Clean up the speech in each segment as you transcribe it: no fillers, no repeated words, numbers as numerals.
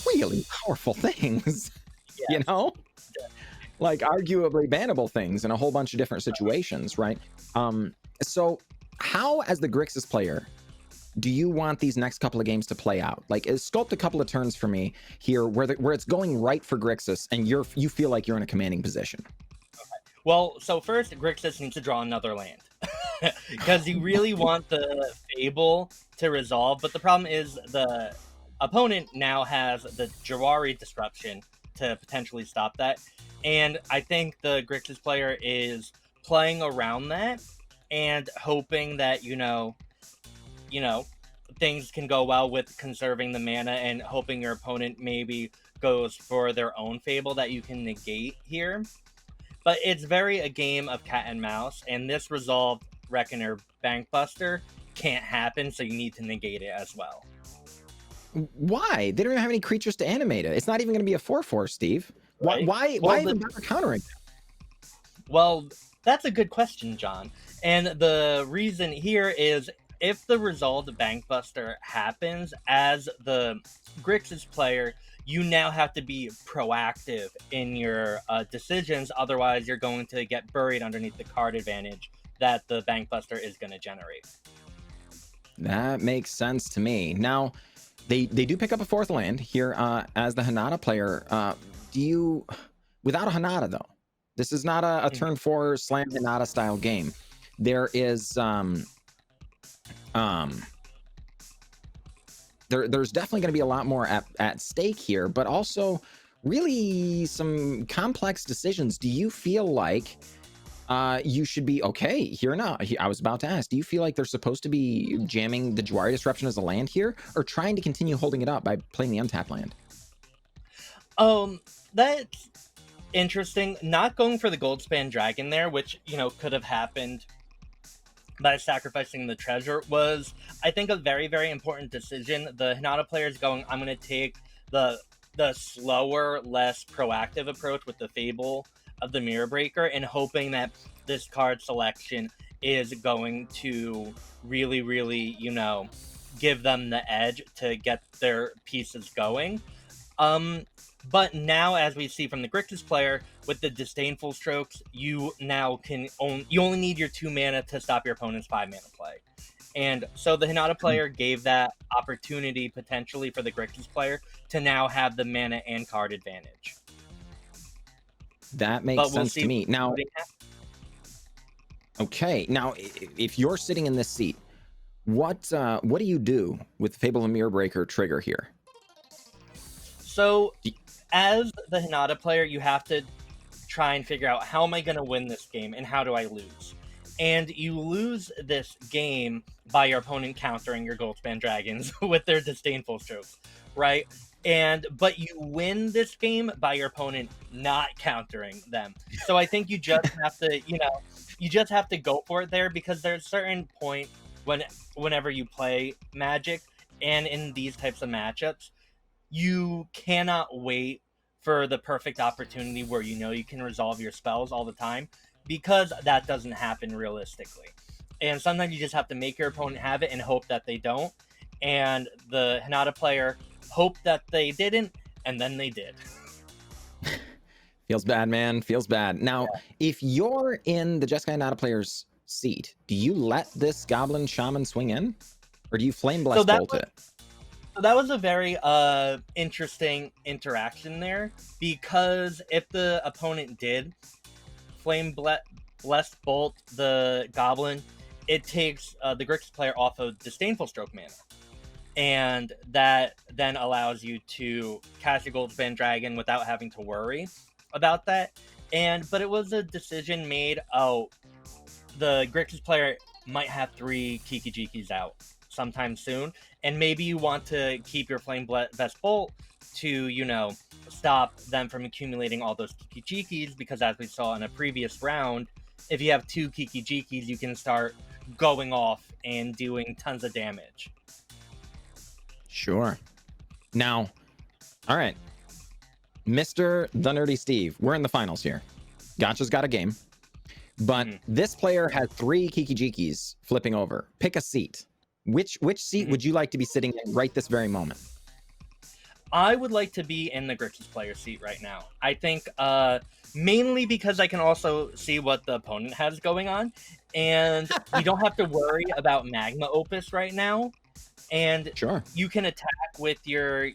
really powerful things, you Yes. know? Like arguably bannable things in a whole bunch of different situations, right? So how, as the Grixis player, do you want these next couple of games to play out? Like, sculpt a couple of turns for me here where it's going right for Grixis and you feel like you're in a commanding position. Well, so first, Grixis needs to draw another land. Because you really want the Fable to resolve, but the problem is the opponent now has the Jawari Disruption to potentially stop that. And I think the Grixis player is playing around that and hoping that, things can go well with conserving the mana and hoping your opponent maybe goes for their own Fable that you can negate here. But it's very a game of cat and mouse, and this resolved Reckoner Bankbuster can't happen, so you need to negate it as well. Why? They don't even have any creatures to animate it. It's not even going to be a 4/4, Steve. Right? Why even bother countering? Well, that's a good question, John. And the reason here is if the resolved Bankbuster happens as the Grixis player, you now have to be proactive in your decisions. Otherwise, you're going to get buried underneath the card advantage that the Bankbuster is going to generate. That makes sense to me. Now, they do pick up a fourth land here as the Hanada player. Do you, without a Hanada though, this is not a turn 4 slam Hanada style game. There is there's definitely going to be a lot more at stake here, but also really some complex decisions. Do you feel like you should be okay here now? I was about to ask, do you feel like they're supposed to be jamming the Jawari Disruption as a land here, or trying to continue holding it up by playing the untapped land? That's interesting. Not going for the Goldspan Dragon there, which, could have happened by sacrificing the treasure, was, I think, a very, very important decision. The Hinata player is going, I'm going to take the slower, less proactive approach with the Fable of the Mirror Breaker, and hoping that this card selection is going to really, really, give them the edge to get their pieces going. But now, as we see from the Grixis player, with the Disdainful Strokes, you now you only need your 2 mana to stop your opponent's 5 mana play. And so the Hinata player gave that opportunity potentially for the Grixis player to now have the mana and card advantage. That makes sense to me. Now, okay. Now, if you're sitting in this seat, what do you do with the Fable of Mirror Breaker trigger here? So, as the Hinata player, you have to try and figure out, how am I going to win this game and how do I lose? And you lose this game by your opponent countering your Goldspan Dragons with their Disdainful Strokes, right? But you win this game by your opponent not countering them. So I think you just have to, you just have to go for it there, because there's a certain point whenever you play Magic and in these types of matchups, you cannot wait for the perfect opportunity where you can resolve your spells all the time, because that doesn't happen realistically. And sometimes you just have to make your opponent have it and hope that they don't. And the Hinata player hoped that they didn't, and then they did. Feels bad, man. Feels bad. Now, if you're in the Jeskai Hinata player's seat, do you let this Goblin Shaman swing in? Or do you Flame Blast bolt it? So that was a very interesting interaction there, because if the opponent did Flame Blast bolt the Goblin, it takes the Grixis player off of Disdainful Stroke mana. And that then allows you to cast your Goldspan Dragon without having to worry about that. But it was a decision made, the Grixis player might have 3 Kiki-Jikis out sometime soon, and maybe you want to keep your Flame Blast Bolt to, stop them from accumulating all those Kiki-Jikis, because as we saw in a previous round, if you have 2 Kiki-Jikis, you can start going off and doing tons of damage. Sure. Now, all right, Mr. The Nerdy Steve, we're in the finals here. Gotcha's got a game, but this player had 3 Kiki-Jikis flipping over. Pick a seat. Which seat would you like to be sitting in right this very moment? I would like to be in the Grixis player seat right now. I think mainly because I can also see what the opponent has going on, and we don't have to worry about Magma Opus right now. And Sure. you can attack with your,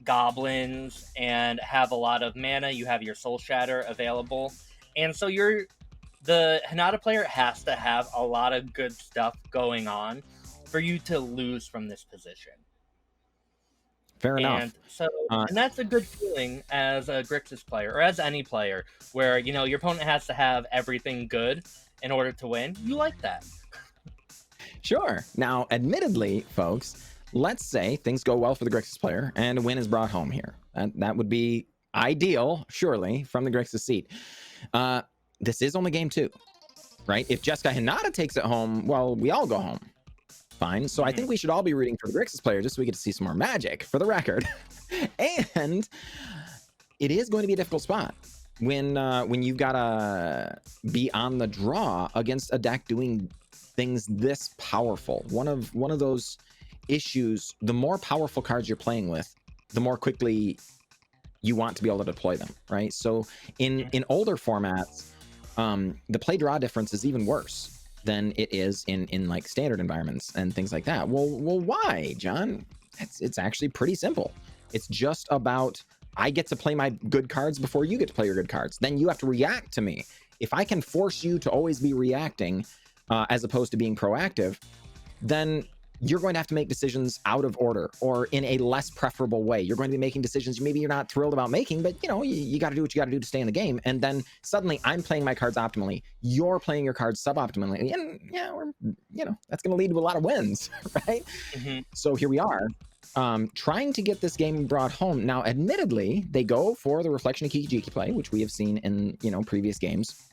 goblins and have a lot of mana. You have your Soul Shatter available. And so the Hinata player has to have a lot of good stuff going on for you to lose from this position. Fair enough. And so, and that's a good feeling as a Grixis player, or as any player, where, your opponent has to have everything good in order to win. You like that. Sure. Now, admittedly, folks, let's say things go well for the Grixis player and a win is brought home here. That would be ideal, surely, from the Grixis seat. This is only game 2, right? If Jessica Hinata takes it home, well, we all go home. Fine. So I think we should all be rooting for the Grixis player just so we get to see some more magic, for the record. And it is going to be a difficult spot when you've got to be on the draw against a deck doing things this powerful. One of those issues, the more powerful cards you're playing with, the more quickly you want to be able to deploy them, right? So in older formats, the play draw difference is even worse than it is in like standard environments and things like that. Well, why, John? It's actually pretty simple. It's just about, I get to play my good cards before you get to play your good cards. Then you have to react to me. If I can force you to always be reacting as opposed to being proactive, then you're going to have to make decisions out of order or in a less preferable way. You're going to be making decisions maybe you're not thrilled about making, but you got to do what you got to do to stay in the game. And then suddenly I'm playing my cards optimally, you're playing your cards suboptimally, and that's going to lead to a lot of wins, right? So here we are, trying to get this game brought home. Now, admittedly, they go for the Reflection of Kiki play, which we have seen in previous games,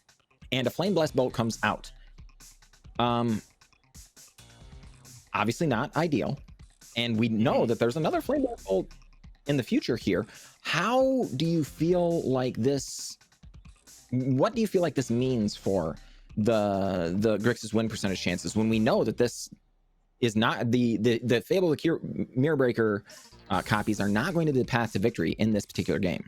and a Flame Blessed Bolt comes out. Obviously not ideal, and we know that there's another Flame Blessed Bolt in the future here. How do you feel like this? What do you feel like this means for the Grixis win percentage chances when we know that this is not the Fable of the Mirror Breaker copies are not going to be the path to victory in this particular game?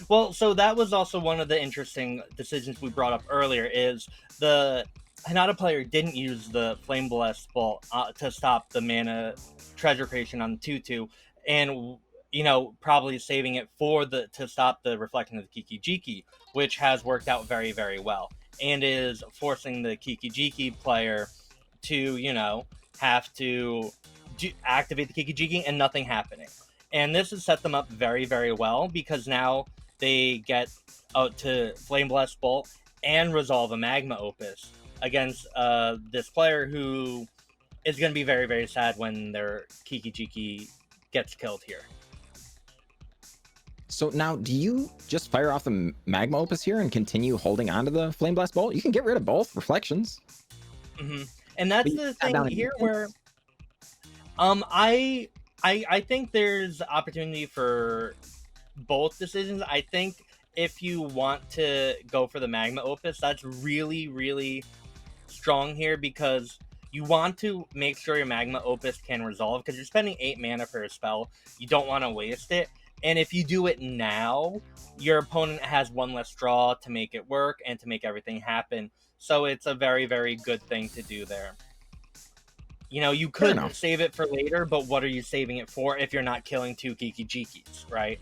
Well, so that was also one of the interesting decisions we brought up earlier, is the Hinata player didn't use the Flame Blessed Bolt to stop the mana treasure creation on 2/2, and probably saving it to stop the Reflection of the Kiki, which has worked out very, very well, and is forcing the Kiki player to have to activate the Kiki and nothing happening. And this has set them up very, very well, because now they get to Flame Blessed Bolt and resolve a Magma Opus against this player who is going to be very, very sad when their Kiki gets killed here. So now, do you just fire off the Magma Opus here and continue holding on to the Flame Blast Bolt? You can get rid of both Reflections. And that's the thing here where I think there's opportunity for both decisions. I think if you want to go for the Magma Opus, that's really, really strong here, because you want to make sure your Magma Opus can resolve, because you're spending 8 mana for a spell. You don't want to waste it. And if you do it now, your opponent has one less draw to make it work and to make everything happen. So it's a very, very good thing to do there. You could save it for later, but what are you saving it for if you're not killing 2 Kiki-Jikis, right?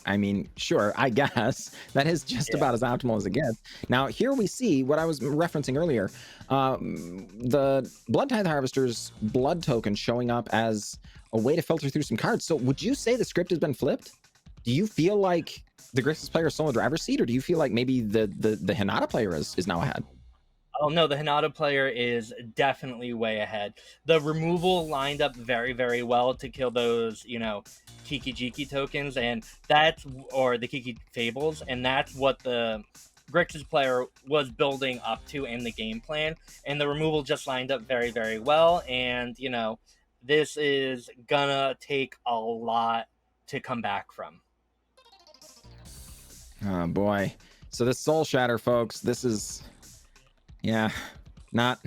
I mean, sure, I guess that is just about as optimal as it gets. Now, here we see what I was referencing earlier, the Blood Tithe Harvester's blood token showing up as a way to filter through some cards. So would you say the script has been flipped? Do you feel like the Grixis player is still in the driver's seat, or do you feel like maybe the Hinata player is now ahead? Oh no, the Hinata player is definitely way ahead. The removal lined up very, very well to kill those, Kiki-Jiki tokens, and or the Kiki Fables, and that's what the Grixis player was building up to in the game plan, and the removal just lined up very, very well, and, this is gonna take a lot to come back from. Oh boy. So this Soul Shatter, folks, this is... yeah, not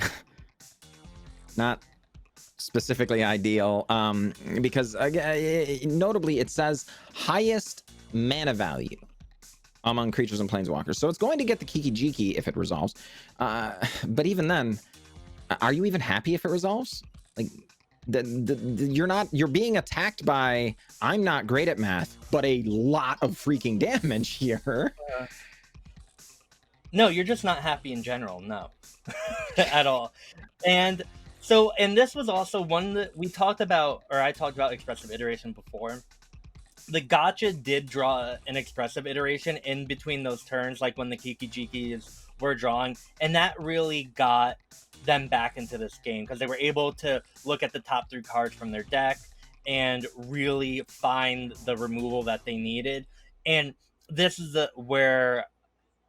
specifically ideal, because notably it says highest mana value among creatures and planeswalkers. So it's going to get the Kiki Jiki if it resolves. But even then, are you even happy if it resolves? Like, you're being attacked by, I'm not great at math, but a lot of freaking damage here. No, you're just not happy in general. No, at all. And so, and this was also one that we talked about, or I talked about expressive iteration before. The gotcha did draw an expressive iteration in between those turns, like when the Kiki Jikis were drawing, and that really got them back into this game because they were able to look at the top 3 cards from their deck and really find the removal that they needed. And this is where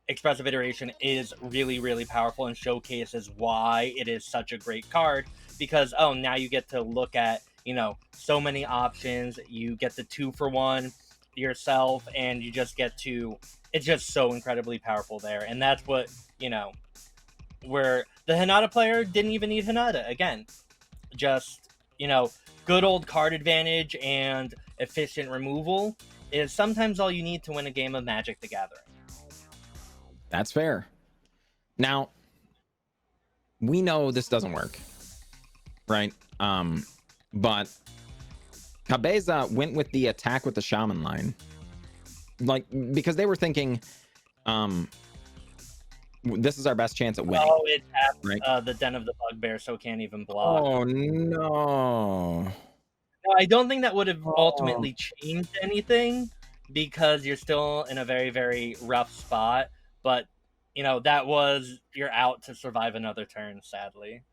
expressive iteration is really, really powerful and showcases why it is such a great card, because now you get to look at, you know, so many options. You get the 2-for-1 yourself, and you just get to, it's just so incredibly powerful there. And that's what, you know, where the Hinata player didn't even need Hinata again. Just, you know, good old card advantage and efficient removal is sometimes all you need to win a game of Magic the Gathering. That's fair. Now, we know this doesn't work, right? But Cabeza went with the attack with the Shaman line, like, because they were thinking, this is our best chance at winning. Oh, it tapped right? the Den of the Bugbear, so can't even block. Oh no! No, I don't think that would have ultimately changed anything, because you're still in a very, very rough spot. But, you know, that was, you're out to survive another turn, sadly.